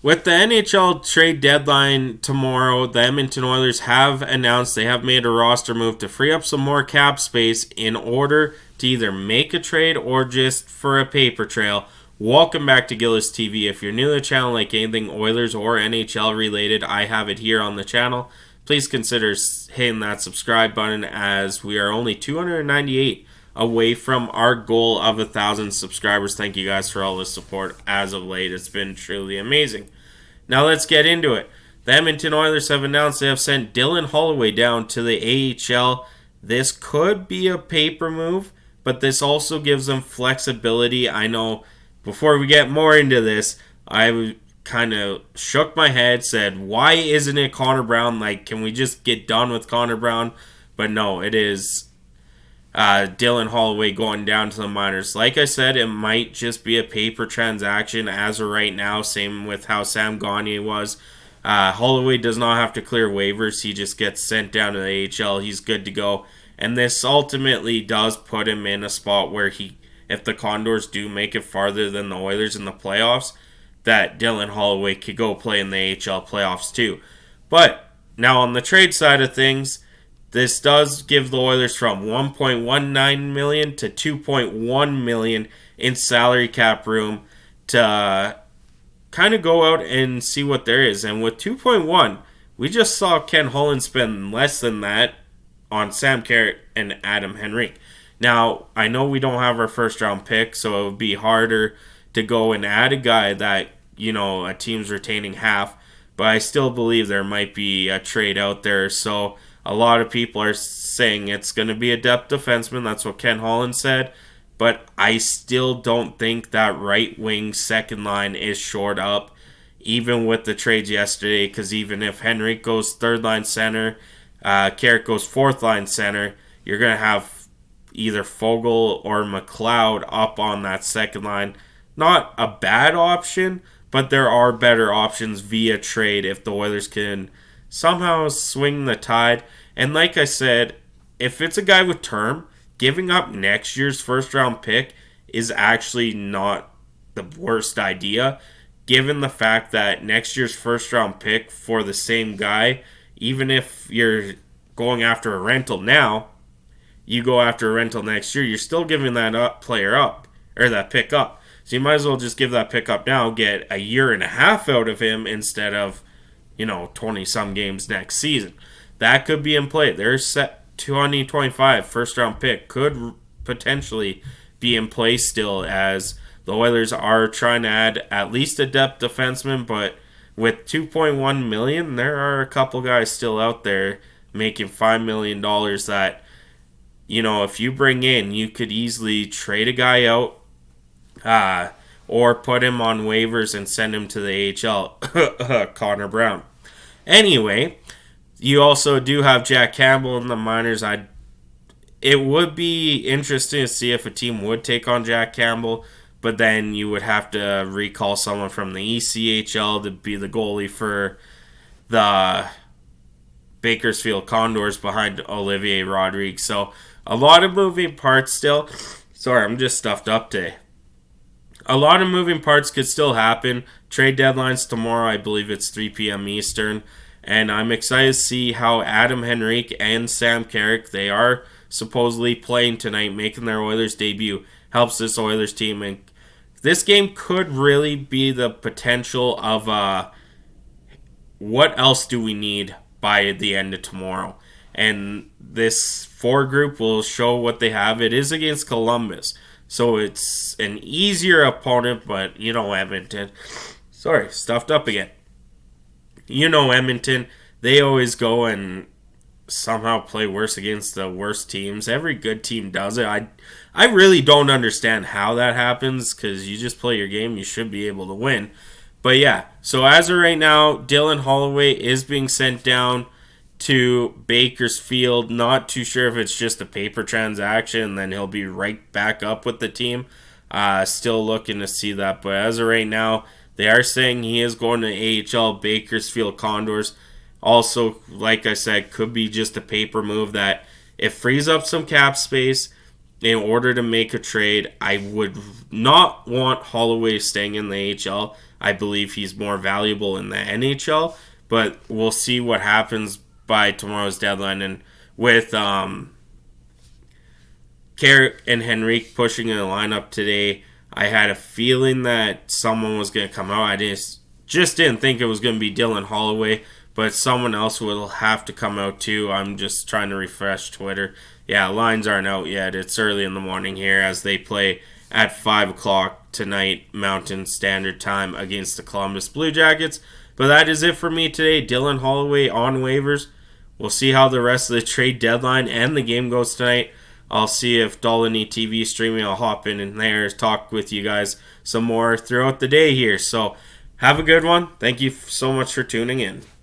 With the NHL trade deadline tomorrow, the Edmonton Oilers have announced they have made a roster move to free up some more cap space in order to either make a trade or just for a paper trail. Welcome back to Gillis TV. If you're new to the channel, like anything Oilers or NHL related, I have it here on the channel. Please consider hitting that subscribe button, as we are only 298 away from our goal of 1,000 subscribers. Thank you guys for all the support as of late. It's been truly amazing. Now let's get into it. The Edmonton Oilers have announced they have sent Dylan Holloway down to the AHL. This could be a paper move, but this also gives them flexibility. I know before we get more into this, I kind of shook my head, said, why isn't it Connor Brown? Like, can we just get done with Connor Brown? But no, it is Dylan Holloway going down to the minors. Like I said, it might just be a paper transaction as of right now. Same with how Sam Gagner was. Holloway does not have to clear waivers. He just gets sent down to the AHL. He's good to go. And this ultimately does put him in a spot where if the Condors do make it farther than the Oilers in the playoffs, that Dylan Holloway could go play in the AHL playoffs too. But now on the trade side of things, this does give the Oilers from $1.19 million to $2.1 million in salary cap room to kind of go out and see what there is. And with 2.1, we just saw Ken Holland spend less than that on Sam Carrick and Adam Henrique. Now, I know we don't have our first round pick, so it would be harder to go and add a guy that, a team's retaining half, but I still believe there might be a trade out there. So a lot of people are saying it's going to be a depth defenseman. That's what Ken Holland said. But I still don't think that right wing second line is shored up, even with the trades yesterday, because even if Henrique goes third line center, Carrick goes fourth line center, you're going to have either Fogle or McLeod up on that second line. Not a bad option, but there are better options via trade if the Oilers can somehow swing the tide. And like I said, if it's a guy with term, giving up next year's first round pick is actually not the worst idea, given the fact that next year's first round pick for the same guy, even if you're going after a rental now, you go after a rental next year, you're still giving that player up, or that pick up. So you might as well just give that pick up now, get a year and a half out of him instead of, 20-some games next season. That could be in play. Their set 2025 first-round pick could potentially be in play still, as the Oilers are trying to add at least a depth defenseman, but with $2.1 million, there are a couple guys still out there making $5 million that, if you bring in, you could easily trade a guy out, or put him on waivers and send him to the AHL. Connor Brown. Anyway, you also do have Jack Campbell in the minors. It would be interesting to see if a team would take on Jack Campbell, but then you would have to recall someone from the ECHL to be the goalie for the Bakersfield Condors behind Olivier Rodriguez. So a lot of moving parts still. Sorry, I'm just stuffed up today. A lot of moving parts could still happen. Trade deadline's tomorrow. I believe it's 3 p.m. Eastern. And I'm excited to see how Adam Henrique and Sam Carrick, they are supposedly playing tonight, making their Oilers debut, helps this Oilers team. And this game could really be the potential of what else do we need by the end of tomorrow. And this 4 group will show what they have. It is against Columbus, so it's an easier opponent, but Edmonton. Sorry, stuffed up again. Edmonton, they always go and somehow play worse against the worst teams. Every good team does it. I really don't understand how that happens, because you just play your game, you should be able to win. But yeah, so as of right now, Dylan Holloway is being sent down to Bakersfield. Not too sure if it's just a paper transaction, then he'll be right back up with the team. Still looking to see that, but as of right now, they are saying he is going to AHL Bakersfield Condors. Also, like I said, could be just a paper move that it frees up some cap space in order to make a trade. I would not want Holloway staying in the AHL. I believe he's more valuable in the NHL. But we'll see what happens by tomorrow's deadline. And with Carrick and Henrique pushing in the lineup today, I had a feeling that someone was going to come out. I just didn't think it was going to be Dylan Holloway, but someone else will have to come out too. I'm just trying to refresh Twitter. Yeah, lines aren't out yet. It's early in the morning here as they play at 5 o'clock tonight Mountain Standard Time against the Columbus Blue Jackets. But that is it for me today. Dylan Holloway on waivers. We'll see how the rest of the trade deadline and the game goes tonight. I'll see if Dolany TV streaming, I'll hop in there, talk with you guys some more throughout the day here. So have a good one. Thank you so much for tuning in.